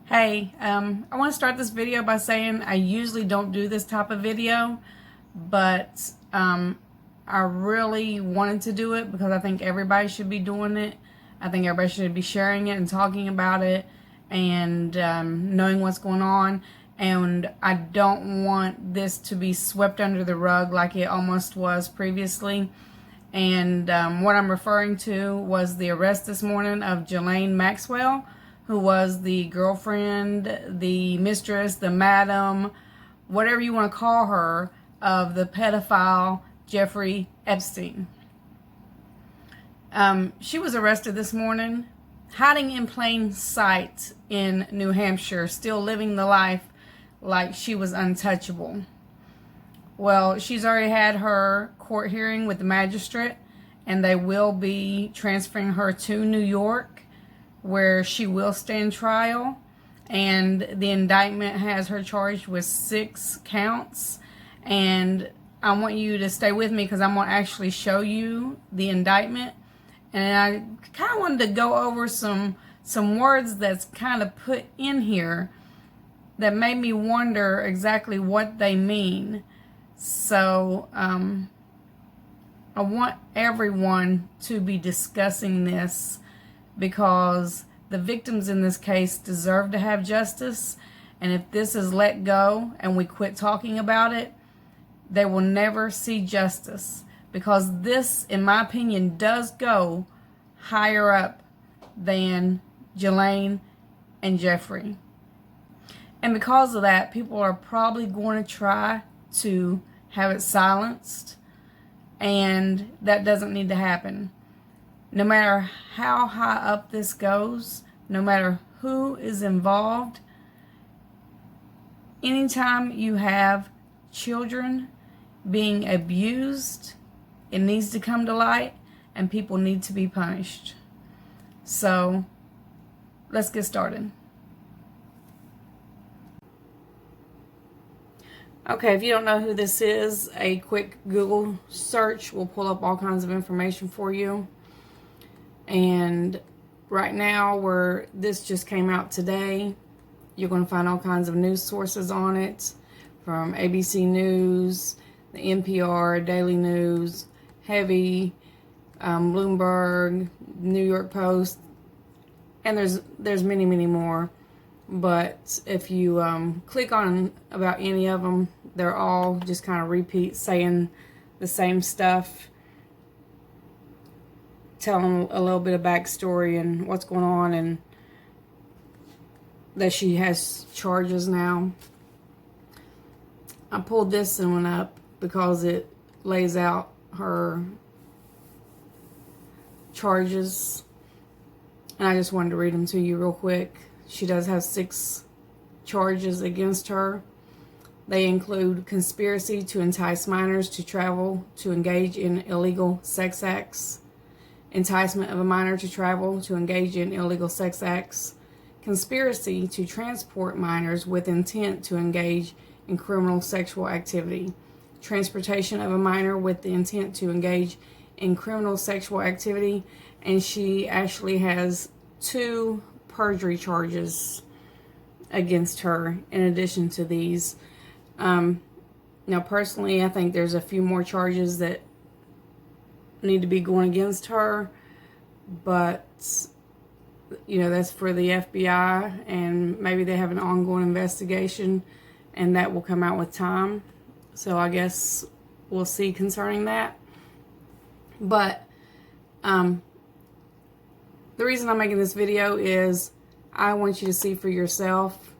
Hey, I want to start this video by saying I usually don't do this type of video, but I really wanted to do it because I think everybody should be doing it. I think everybody should be sharing it and talking about it and knowing what's going on. And I don't want this to be swept under the rug like it almost was previously. And what I'm referring to was the arrest this morning of Ghislaine Maxwell, who was the girlfriend, the mistress, the madam, whatever you want to call her, of the pedophile Jeffrey Epstein. She was arrested this morning, hiding in plain sight in New Hampshire, still living the life like she was untouchable. Well, she's already had her court hearing with the magistrate, and they will be transferring her to New York, where she will stand trial. And the indictment has her charged with 6 counts. And I want you to stay with me because I'm going to actually show you the indictment. And I kind of wanted to go over some words that's kind of put in here that made me wonder exactly what they mean. So I want everyone to be discussing this because the victims in this case deserve to have justice. And if this is let go and we quit talking about it, they will never see justice. Because this, in my opinion, does go higher up than Ghislaine and Jeffrey. And because of that, people are probably going to try to have it silenced. And that doesn't need to happen. No matter how high up this goes, no matter who is involved, anytime you have children being abused, it needs to come to light and people need to be punished. So, let's get started. Okay, if you don't know who this is, a quick Google search will pull up all kinds of information for you. And right now, where this just came out today, you're going to find all kinds of news sources on it, from ABC News, the NPR, Daily News, Heavy, Bloomberg, New York Post, and there's many more. But if you click on about any of them, they're all just kind of repeat saying the same stuff, telling a little bit of backstory and what's going on, and that she has charges now. I pulled this one up because it lays out her charges, and I just wanted to read them to you real quick. She does have 6 charges against her. They include conspiracy to entice minors to travel to engage in illegal sex acts, enticement of a minor to travel to engage in illegal sex acts, conspiracy to transport minors with intent to engage in criminal sexual activity, transportation of a minor with the intent to engage in criminal sexual activity, and she actually has 2 perjury charges against her in addition to these. Now personally, I think there's a few more charges that need to be going against her, but you know, that's for the FBI, and maybe they have an ongoing investigation and that will come out with time. So I guess we'll see concerning that. But the reason I'm making this video is I want you to see for yourself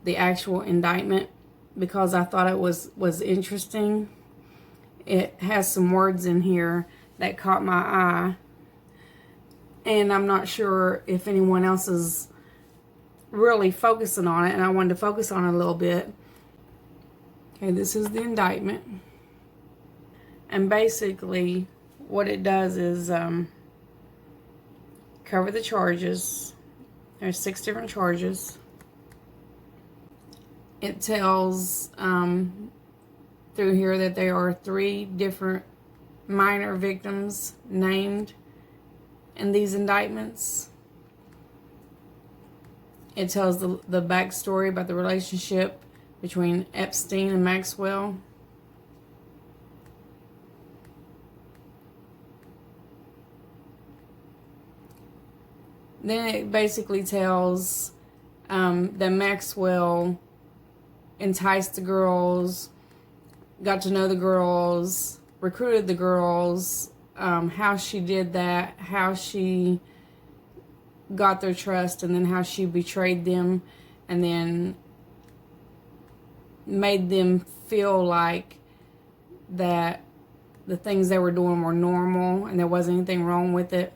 the actual indictment, because I thought it was interesting. It has some words in here that caught my eye, and I'm not sure if anyone else is really focusing on it, and I wanted to focus on it a little bit. Okay, this is the indictment, and basically what it does is cover the charges. There's 6 different charges. It tells through here that there are 3 different minor victims named in these indictments. It tells the backstory about the relationship between Epstein and Maxwell. Then it basically tells that Maxwell enticed the girls, got to know the girls, recruited the girls, how she did that, how she got their trust, and then how she betrayed them, and then made them feel like that the things they were doing were normal and there wasn't anything wrong with it.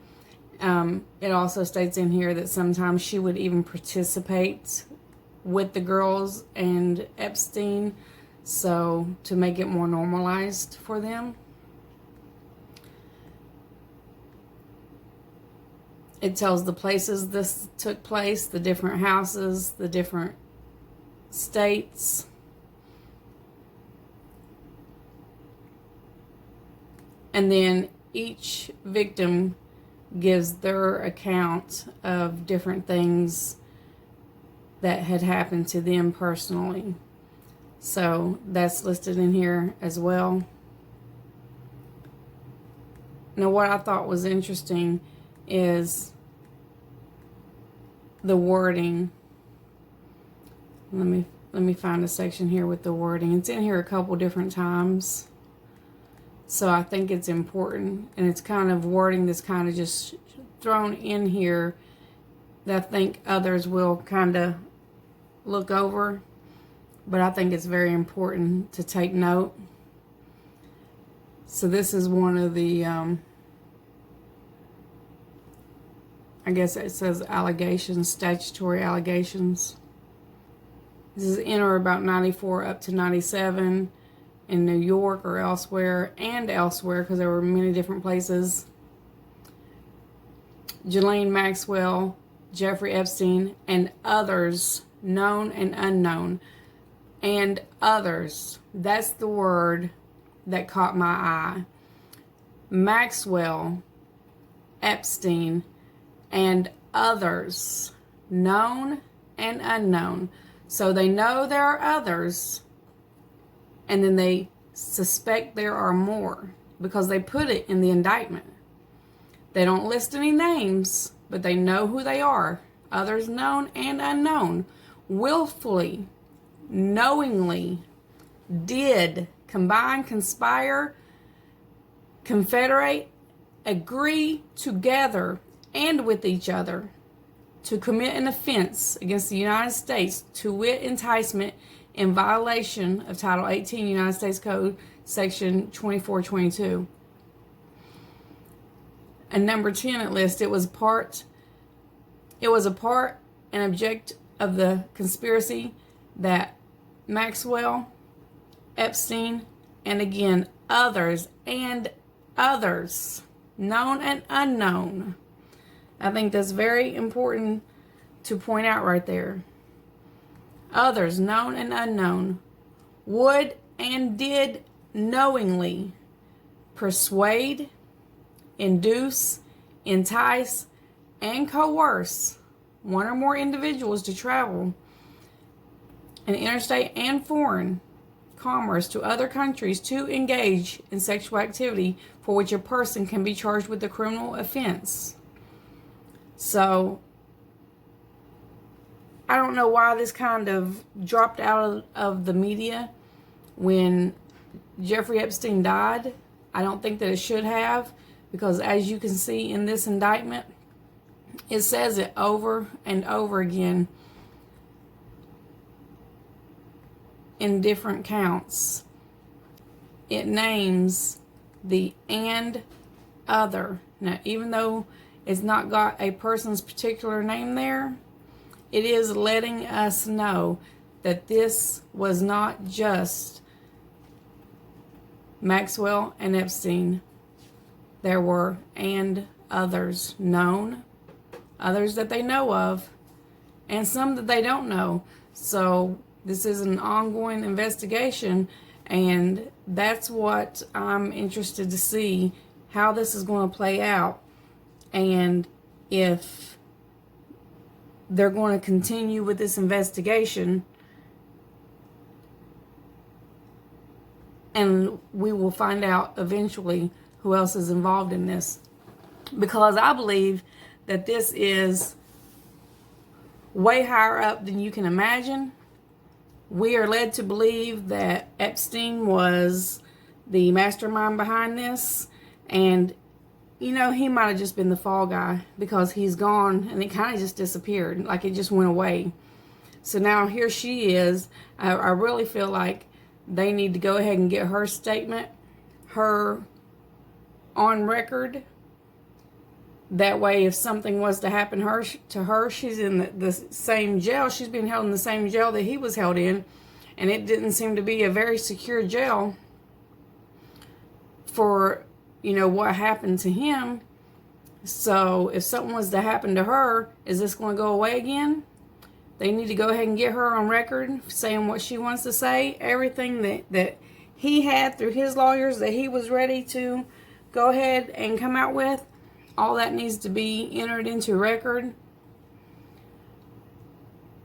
It also states in here that sometimes she would even participate with the girls and Epstein, so to make it more normalized for them. It tells the places this took place, the different houses, the different states. And then each victim gives their account of different things that had happened to them personally. So that's listed in here as well. Now, what I thought was interesting is the wording. Let me find a section here with the wording. It's in here a couple different times. So I think it's important, and it's kind of wording that's kind of just thrown in here that I think others will kind of look over, but I think it's very important to take note. So this is one of the, I guess it says allegations, statutory allegations. This is in or about 94 up to 97. In New York or elsewhere, because there were many different places. Ghislaine Maxwell, Jeffrey Epstein, and others, known and unknown. And others, that's the word that caught my eye. Maxwell, Epstein, and others, known and unknown. So they know there are others, and then they suspect there are more because they put it in the indictment. They don't list any names, but they know who they are. Others known and unknown. Willfully, knowingly, did, combine, conspire, confederate, agree together and with each other to commit an offense against the United States, to wit, enticement, in violation of Title 18 United States Code, Section 2422. And number 10 it lists, it was a part and object of the conspiracy that Maxwell, Epstein, and again others, known and unknown. I think that's very important to point out right there. Others, known and unknown, would and did knowingly persuade, induce, entice, and coerce one or more individuals to travel in interstate and foreign commerce to other countries to engage in sexual activity for which a person can be charged with a criminal offense. So I don't know why this kind of dropped out of the media when Jeffrey Epstein died. I don't think that it should have, because as you can see in this indictment, it says it over and over again in different counts. It names the and other. Now, even though it's not got a person's particular name there, it is letting us know that this was not just Maxwell and Epstein. There were and others known, others that they know of, and some that they don't know. So this is an ongoing investigation, and that's what I'm interested to see, how this is going to play out, and if they're going to continue with this investigation, and we will find out eventually who else is involved in this. Because I believe that this is way higher up than you can imagine. We are led to believe that Epstein was the mastermind behind this, and you know, he might have just been the fall guy, because he's gone and it kind of just disappeared, like it just went away. So now here she is. I really feel like they need to go ahead and get her statement, her on record. That way, if something was to happen to her, she's in the same jail. She's being held in the same jail that he was held in, and it didn't seem to be a very secure jail for, you know, what happened to him. So if something was to happen to her, is this going to go away again? They need to go ahead and get her on record saying what she wants to say. Everything that he had through his lawyers that he was ready to go ahead and come out with, all that needs to be entered into record.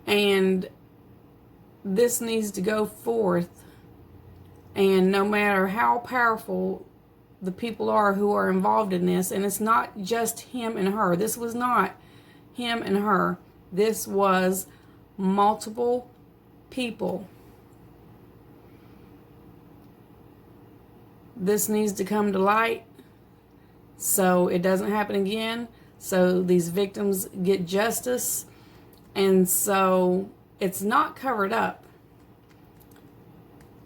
And this needs to go forth. And no matter how powerful the people are who are involved in this, and it's not just him and her. This was not him and her. This was multiple people. This needs to come to light so it doesn't happen again, so these victims get justice, and so it's not covered up.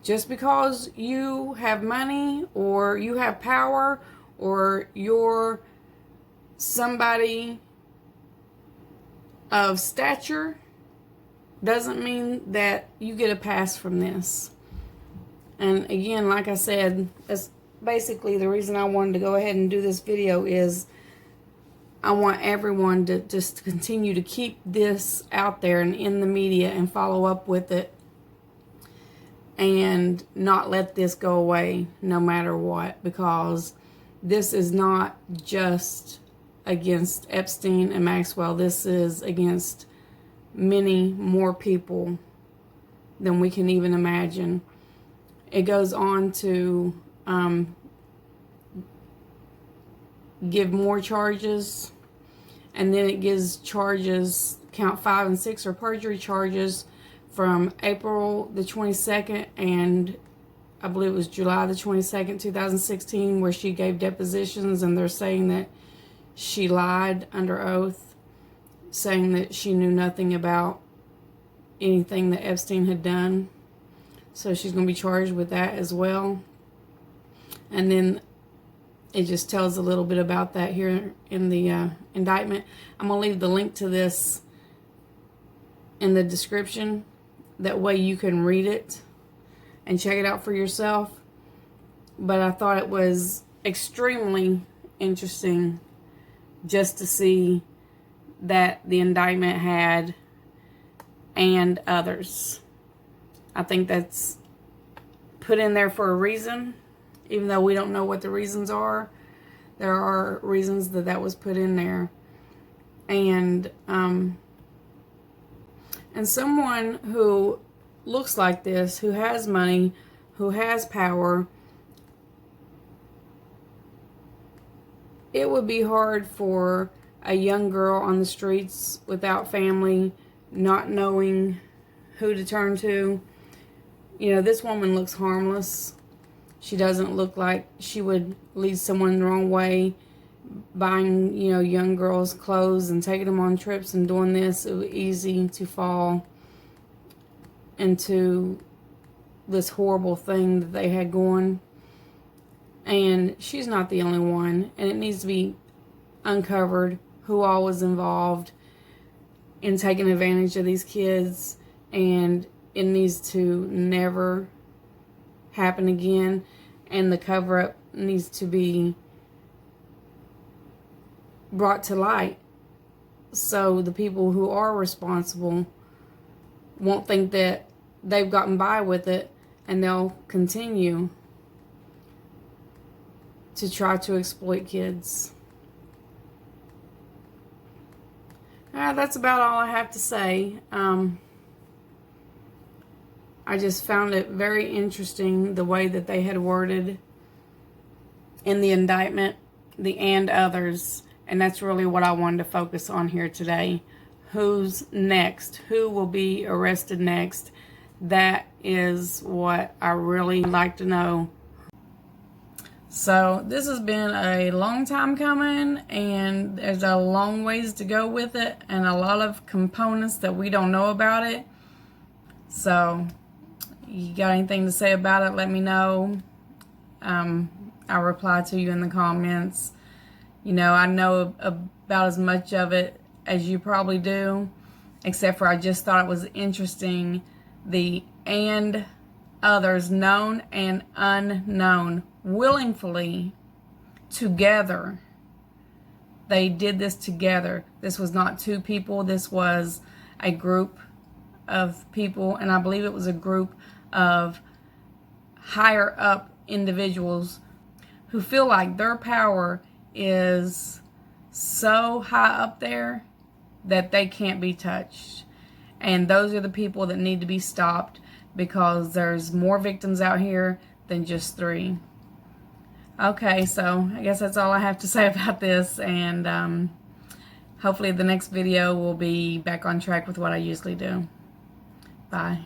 Just because you have money or you have power or you're somebody of stature doesn't mean that you get a pass from this. And again, like I said, that's basically the reason I wanted to go ahead and do this video. Is I want everyone to just continue to keep this out there and in the media and follow up with it, and not let this go away no matter what, because this is not just against Epstein and Maxwell. This is against many more people than we can even imagine. It goes on to give more charges, and then it gives charges, count 5 and 6 are perjury charges, from April the 22nd and I believe it was July the 22nd, 2016, where she gave depositions, and they're saying that she lied under oath, saying that she knew nothing about anything that Epstein had done. So she's going to be charged with that as well. And then it just tells a little bit about that here in the indictment. I'm going to leave the link to this in the description. That way you can read it and check it out for yourself. But I thought it was extremely interesting just to see that the indictment had "and others." I think that's put in there for a reason, even though we don't know what the reasons are. There are reasons that was put in there. And someone who looks like this, who has money, who has power, it would be hard for a young girl on the streets without family, not knowing who to turn to. You know, this woman looks harmless. She doesn't look like she would lead someone the wrong way, buying, you know, young girls clothes and taking them on trips and doing this. It was easy to fall into this horrible thing that they had going. And she's not the only one, and it needs to be uncovered who all was involved in taking advantage of these kids, and it needs to never happen again, and the cover-up needs to be brought to light so the people who are responsible won't think that they've gotten by with it, and they'll continue to try to exploit kids. That's about all I have to say. I just found it very interesting the way that they had worded in the indictment the "and others," and that's really what I wanted to focus on here today. Who's next? Who will be arrested next? That is what I really like to know. So this has been a long time coming, and there's a long ways to go with it, and a lot of components that we don't know about it. So you got anything to say about it, let me know. I'll reply to you in the comments. You know, I know about as much of it as you probably do, except for I just thought it was interesting, the "and others," known and unknown, willingly together. They did this together. This was not two people. This was a group of people, and I believe it was a group of higher up individuals who feel like their power is so high up there that they can't be touched. And those are the people that need to be stopped, because there's more victims out here than just 3. Okay, so I guess that's all I have to say about this, and hopefully the next video will be back on track with what I usually do. Bye.